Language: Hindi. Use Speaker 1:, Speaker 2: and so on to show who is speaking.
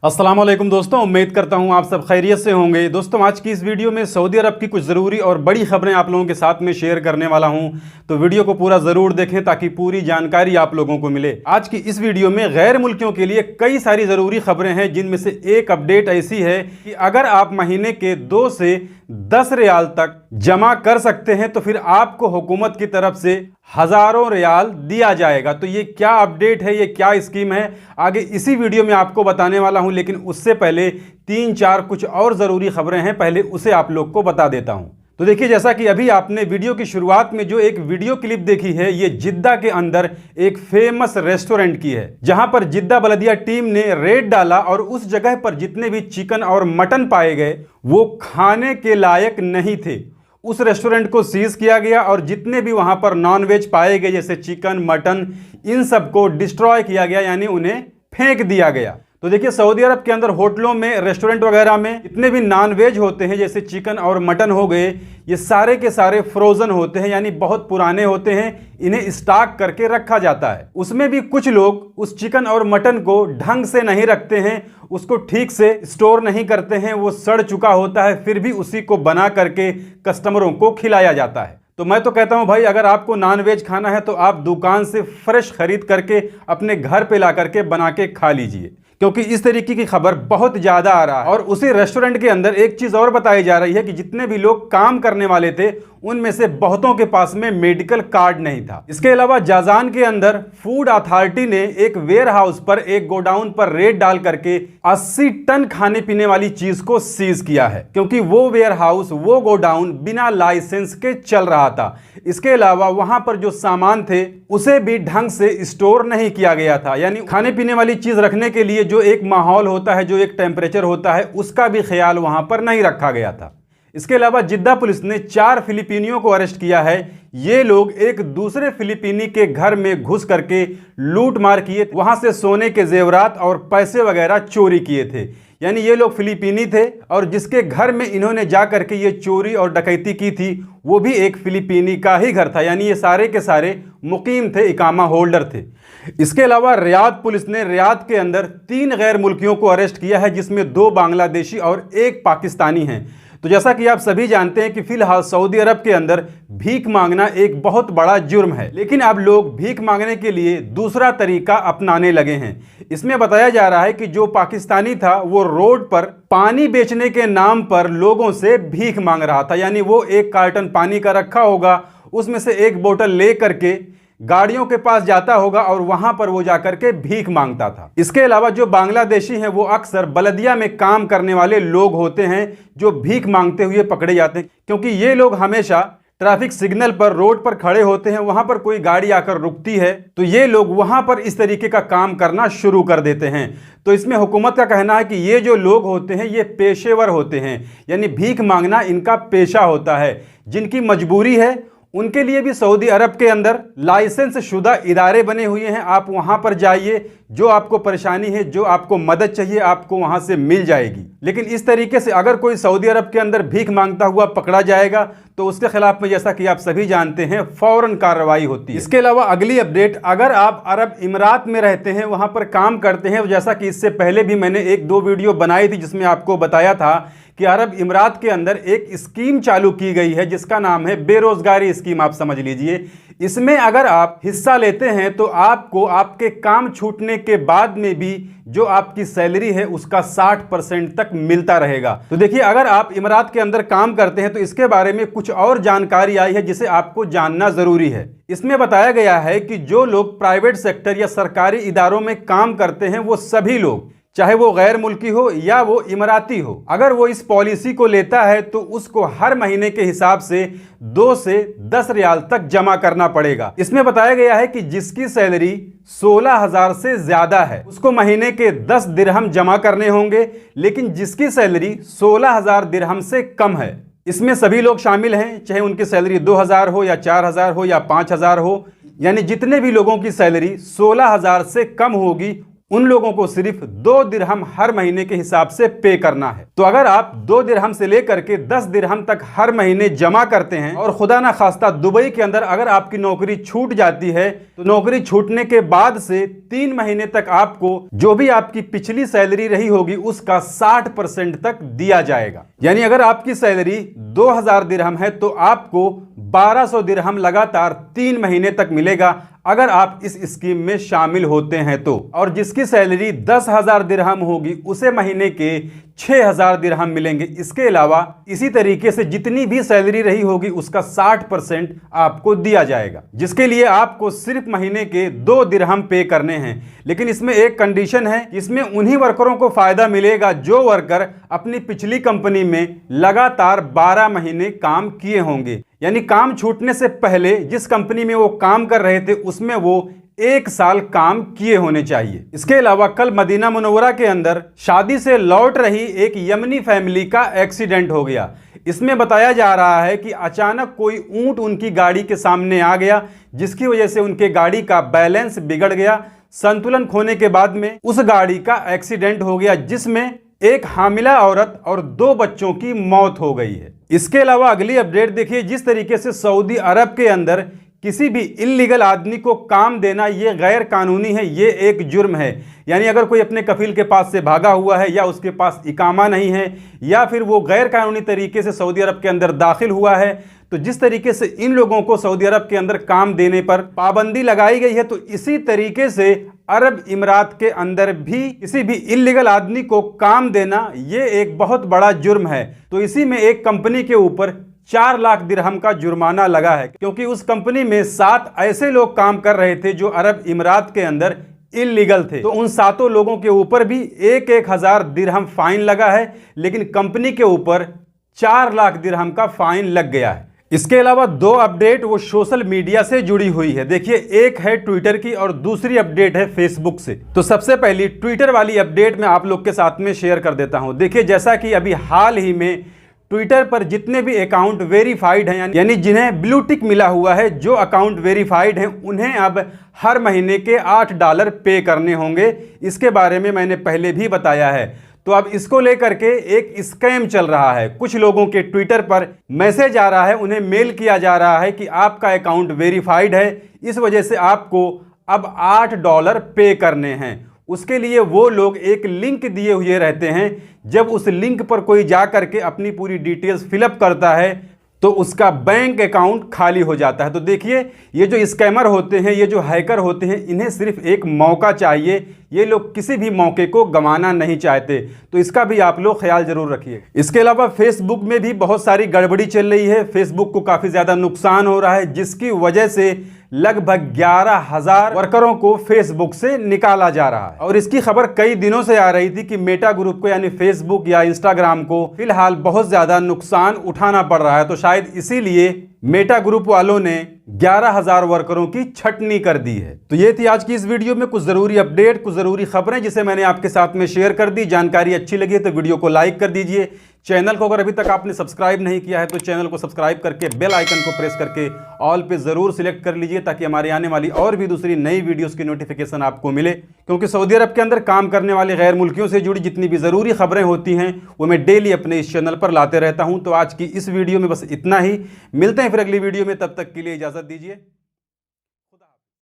Speaker 1: अस्सलाम वालेकुम दोस्तों, उम्मीद करता हूं आप सब खैरियत से होंगे। दोस्तों, आज की इस वीडियो में सऊदी अरब की कुछ ज़रूरी और बड़ी खबरें आप लोगों के साथ में शेयर करने वाला हूं, तो वीडियो को पूरा ज़रूर देखें ताकि पूरी जानकारी आप लोगों को मिले। आज की इस वीडियो में गैर मुल्कियों के लिए कई सारी ज़रूरी खबरें हैं, जिनमें से एक अपडेट ऐसी है कि अगर आप महीने के 2 से 10 रियाल तक जमा कर सकते हैं तो फिर आपको हुकूमत की तरफ से हजारों रियाल दिया जाएगा। तो ये क्या अपडेट है, ये क्या स्कीम है, आगे इसी वीडियो में आपको बताने वाला हूं। लेकिन उससे पहले 3-4 कुछ और ज़रूरी खबरें हैं, पहले उसे आप लोग को बता देता हूं। तो देखिए, जैसा कि अभी आपने वीडियो की शुरुआत में जो एक वीडियो क्लिप देखी है, ये जिद्दा के अंदर एक फेमस रेस्टोरेंट की है, जहां पर जिद्दा बलदिया टीम ने रेड डाला और उस जगह पर जितने भी चिकन और मटन पाए गए वो खाने के लायक नहीं थे। उस रेस्टोरेंट को सीज किया गया और जितने भी वहां पर नॉनवेज पाए गए जैसे चिकन, मटन, इन सबको डिस्ट्रॉय किया गया, यानी उन्हें फेंक दिया गया। तो देखिए, सऊदी अरब के अंदर होटलों में, रेस्टोरेंट वगैरह में जितने भी नॉनवेज होते हैं जैसे चिकन और मटन हो गए, ये सारे के सारे फ्रोजन होते हैं, यानी बहुत पुराने होते हैं, इन्हें स्टॉक करके रखा जाता है। उसमें भी कुछ लोग उस चिकन और मटन को ढंग से नहीं रखते हैं, उसको ठीक से स्टोर नहीं करते हैं, वो सड़ चुका होता है, फिर भी उसी को बना करके कस्टमरों को खिलाया जाता है। तो मैं तो कहता हूं भाई, अगर आपको नॉनवेज खाना है तो आप दुकान से फ्रेश खरीद करके अपने घर पे ला करके बना के खा लीजिए, क्योंकि इस तरीके की खबर बहुत ज्यादा आ रहा है। और उसी रेस्टोरेंट के अंदर एक चीज और बताई जा रही है कि जितने भी लोग काम करने वाले थे उनमें से बहुतों के पास में मेडिकल कार्ड नहीं था। इसके अलावा जाजान के अंदर फूड अथॉरिटी ने एक वेयर हाउस पर, एक गोडाउन पर रेड डाल करके 80 टन खाने पीने वाली चीज को सीज किया है, क्योंकि वो वेयर हाउस, वो गोडाउन बिना लाइसेंस के चल रहा था। इसके अलावा वहां पर जो सामान थे उसे भी ढंग से स्टोर नहीं किया गया था, यानी खाने पीने वाली चीज रखने के लिए जो एक माहौल होता है, जो एक टेम्परेचर होता है, उसका भी ख्याल वहां पर नहीं रखा गया था। इसके अलावा जिद्दा पुलिस ने 4 फिलिपीनियों को अरेस्ट किया है। ये लोग एक दूसरे फिलिपीनी के घर में घुस करके लूट मार किए, वहां से सोने के जेवरात और पैसे वगैरह चोरी किए थे। यानी ये लोग फिलिपीनी थे और जिसके घर में इन्होंने जा करके ये चोरी और डकैती की थी वो भी एक फिलिपीनी का ही घर था, यानी ये सारे के सारे मुकीम थे, इकामा होल्डर थे। इसके अलावा रियाद पुलिस ने रियाद के अंदर 3 गैर मुल्कियों को अरेस्ट किया है, जिसमें 2 बांग्लादेशी और 1 पाकिस्तानी हैं। तो जैसा कि आप सभी जानते हैं कि फिलहाल सऊदी अरब के अंदर भीख मांगना एक बहुत बड़ा जुर्म है, लेकिन अब लोग भीख मांगने के लिए दूसरा तरीका अपनाने लगे हैं। इसमें बताया जा रहा है कि जो पाकिस्तानी था वो रोड पर पानी बेचने के नाम पर लोगों से भीख मांग रहा था, यानी वो एक कार्टन पानी का रखा होगा, उसमें से एक बोतल ले करके गाड़ियों के पास जाता होगा और वहां पर वो जाकर के भीख मांगता था। इसके अलावा जो बांग्लादेशी हैं वो अक्सर बलदिया में काम करने वाले लोग होते हैं जो भीख मांगते हुए पकड़े जाते हैं, क्योंकि ये लोग हमेशा ट्रैफिक सिग्नल पर, रोड पर खड़े होते हैं, वहां पर कोई गाड़ी आकर रुकती है तो ये लोग वहां पर इस तरीके का काम करना शुरू कर देते हैं। तो इसमें हुकूमत का कहना है कि ये जो लोग होते हैं ये पेशेवर होते हैं, यानी भीख मांगना इनका पेशा होता है। जिनकी मजबूरी है उनके लिए भी सऊदी अरब के अंदर लाइसेंस शुदा इदारे बने हुए हैं, आप वहां पर जाइए, जो आपको परेशानी है, जो आपको मदद चाहिए, आपको वहां से मिल जाएगी। लेकिन इस तरीके से अगर कोई सऊदी अरब के अंदर भीख मांगता हुआ पकड़ा जाएगा तो उसके खिलाफ में, जैसा कि आप सभी जानते हैं, फौरन कार्रवाई होती है। इसके अलावा अगली अपडेट, अगर आप अरब इमारात में रहते हैं, वहां पर काम करते हैं, जैसा कि इससे पहले भी मैंने 1-2 वीडियो बनाई थी जिसमें आपको बताया था कि अरब इमारात के अंदर एक स्कीम चालू की गई है जिसका नाम है बेरोजगारी स्कीम, आप समझ लीजिए। इसमें अगर आप हिस्सा लेते हैं तो आपको आपके काम छूटने के बाद में भी जो आपकी सैलरी है उसका 60% तक मिलता रहेगा। तो देखिए, अगर आप इमारात के अंदर काम करते हैं तो इसके बारे में कुछ और जानकारी आई है जिसे आपको जानना जरूरी है। इसमें बताया गया है कि जो लोग प्राइवेट सेक्टर या सरकारी इदारों में काम करते हैं वो सभी लोग, चाहे वो गैर मुल्की हो या वो इमराती हो, अगर वो इस पॉलिसी को लेता है तो उसको हर महीने के हिसाब से 2 से 10 रियाल तक जमा करना पड़ेगा। इसमें बताया गया है कि जिसकी सैलरी 16,000 से ज्यादा है उसको महीने के 10 दिरहम जमा करने होंगे, लेकिन जिसकी सैलरी 16,000 दिरहम से कम है, इसमें सभी लोग शामिल हैं, चाहे उनकी सैलरी 2,000 हो या 4,000 हो या 5,000 हो, यानी जितने भी लोगों की सैलरी 16,000 से कम होगी उन लोगों को सिर्फ 2 दिरहम हर महीने के हिसाब से पे करना है। तो अगर आप 2 दिरहम से लेकर के 10 दिरहम तक हर महीने जमा करते हैं और खुदा ना खास्ता दुबई के अंदर अगर आपकी नौकरी छूट जाती है तो नौकरी छूटने के बाद से 3 महीने तक आपको जो भी आपकी पिछली सैलरी रही होगी उसका 60% तक दिया जाएगा। यानी अगर आपकी सैलरी 2000 दिरहम है तो आपको 1200 दिरहम लगातार 3 महीने तक मिलेगा अगर आप इस स्कीम में शामिल होते हैं तो। और जिसकी सैलरी 10,000 दिरहम होगी उसे महीने के 6,000 दिरहम मिलेंगे। इसके अलावा इसी तरीके से जितनी भी सैलरी रही होगी उसका 60% आपको दिया जाएगा, जिसके लिए आपको सिर्फ महीने के 2 दिरहम पे करने हैं। लेकिन इसमें एक कंडीशन है, इसमें उन्हीं वर्करों को फायदा मिलेगा जो वर्कर अपनी पिछली कंपनी में लगातार 12 महीने काम किए होंगे। यानी काम छूटने से पहले जिस कंपनी में वो काम कर रहे थे उसमें वो 1 साल काम किए होने चाहिए। इसके अलावा कल मदीना मुनव्वरा के अंदर शादी से लौट रही एक यमनी फैमिली का एक्सीडेंट हो गया। इसमें बताया जा रहा है कि अचानक कोई ऊंट उनकी गाड़ी के सामने आ गया, जिसकी वजह से उनके गाड़ी का बैलेंस बिगड़ गया। संतुलन खोने के बाद में उस गाड़ी का एक्सीडेंट हो गया, जिसमें एक हामिला औरत और 2 बच्चों की मौत हो गई है। इसके अलावा अगली अपडेट देखिए, जिस तरीके से सऊदी अरब के अंदर किसी भी इल्लीगल आदमी को काम देना ये गैर कानूनी है, ये एक जुर्म है। यानी अगर कोई अपने कफील के पास से भागा हुआ है या उसके पास इकामा नहीं है या फिर वो गैर कानूनी तरीके से सऊदी अरब के अंदर दाखिल हुआ है, तो जिस तरीके से इन लोगों को सऊदी अरब के अंदर काम देने पर पाबंदी लगाई गई है, तो इसी तरीके से अरब इमरात के अंदर भी किसी भी इल्लीगल आदमी को काम देना ये एक बहुत बड़ा जुर्म है। तो इसी में एक कंपनी के ऊपर 4 लाख दिरहम का जुर्माना लगा है, क्योंकि उस कंपनी में 7 ऐसे लोग काम कर रहे थे जो अरब इमरात के अंदर इल्लीगल थे। तो उन 7 लोगों के ऊपर भी 1,000 दिरहम फाइन लगा है, लेकिन कंपनी के ऊपर 4 लाख दिरहम का फाइन लग गया है। इसके अलावा 2 अपडेट वो सोशल मीडिया से जुड़ी हुई है। देखिए, एक है ट्विटर की और दूसरी अपडेट है फेसबुक से। तो सबसे पहली ट्विटर वाली अपडेट मैं आप लोग के साथ में शेयर कर देता हूं। देखिए, जैसा कि अभी हाल ही में ट्विटर पर जितने भी अकाउंट वेरीफाइड हैं, यानी जिन्हें ब्लू टिक मिला हुआ है, जो अकाउंट वेरीफाइड हैं, उन्हें अब हर महीने के $8 पे करने होंगे। इसके बारे में मैंने पहले भी बताया है। तो अब इसको लेकर के एक स्कैम चल रहा है। कुछ लोगों के ट्विटर पर मैसेज आ रहा है, उन्हें मेल किया जा रहा है कि आपका अकाउंट वेरीफाइड है, इस वजह से आपको अब $8 पे करने हैं। उसके लिए वो लोग एक लिंक दिए हुए रहते हैं। जब उस लिंक पर कोई जा करके अपनी पूरी डिटेल्स फिलअप करता है तो उसका बैंक अकाउंट खाली हो जाता है। तो देखिए, ये जो स्कैमर होते हैं, ये जो हैकर होते हैं, इन्हें सिर्फ एक मौका चाहिए। ये लोग किसी भी मौके को गंवाना नहीं चाहते। तो इसका भी आप लोग ख्याल जरूर रखिए। इसके अलावा फेसबुक में भी बहुत सारी गड़बड़ी चल रही है। फेसबुक को काफ़ी ज़्यादा नुकसान हो रहा है, जिसकी वजह से लगभग 11,000 वर्करों को फेसबुक से निकाला जा रहा है। और इसकी खबर कई दिनों से आ रही थी कि मेटा ग्रुप को, यानी फेसबुक या इंस्टाग्राम को फिलहाल बहुत ज़्यादा नुकसान उठाना पड़ रहा है। तो शायद इसीलिए मेटा ग्रुप वालों ने 11,000 वर्करों की छटनी कर दी है। तो ये थी आज की इस वीडियो में कुछ ज़रूरी अपडेट, कुछ ज़रूरी खबरें जिसे मैंने आपके साथ में शेयर कर दी। जानकारी अच्छी लगी तो वीडियो को लाइक कर दीजिए। चैनल को अगर अभी तक आपने सब्सक्राइब नहीं किया है तो चैनल को सब्सक्राइब करके बेल आइकन को प्रेस करके ऑल पे ज़रूर सिलेक्ट कर लीजिए, ताकि हमारी आने वाली और भी दूसरी नई वीडियोस की नोटिफिकेशन आपको मिले। क्योंकि सऊदी अरब के अंदर काम करने वाले गैर मुल्कियों से जुड़ी जितनी भी ज़रूरी खबरें होती हैं वो मैं डेली अपने इस चैनल पर लाते रहता हूँ। तो आज की इस वीडियो में बस इतना ही। मिलते हैं फिर अगली वीडियो में, तब तक के लिए इजाज़त दीजिए।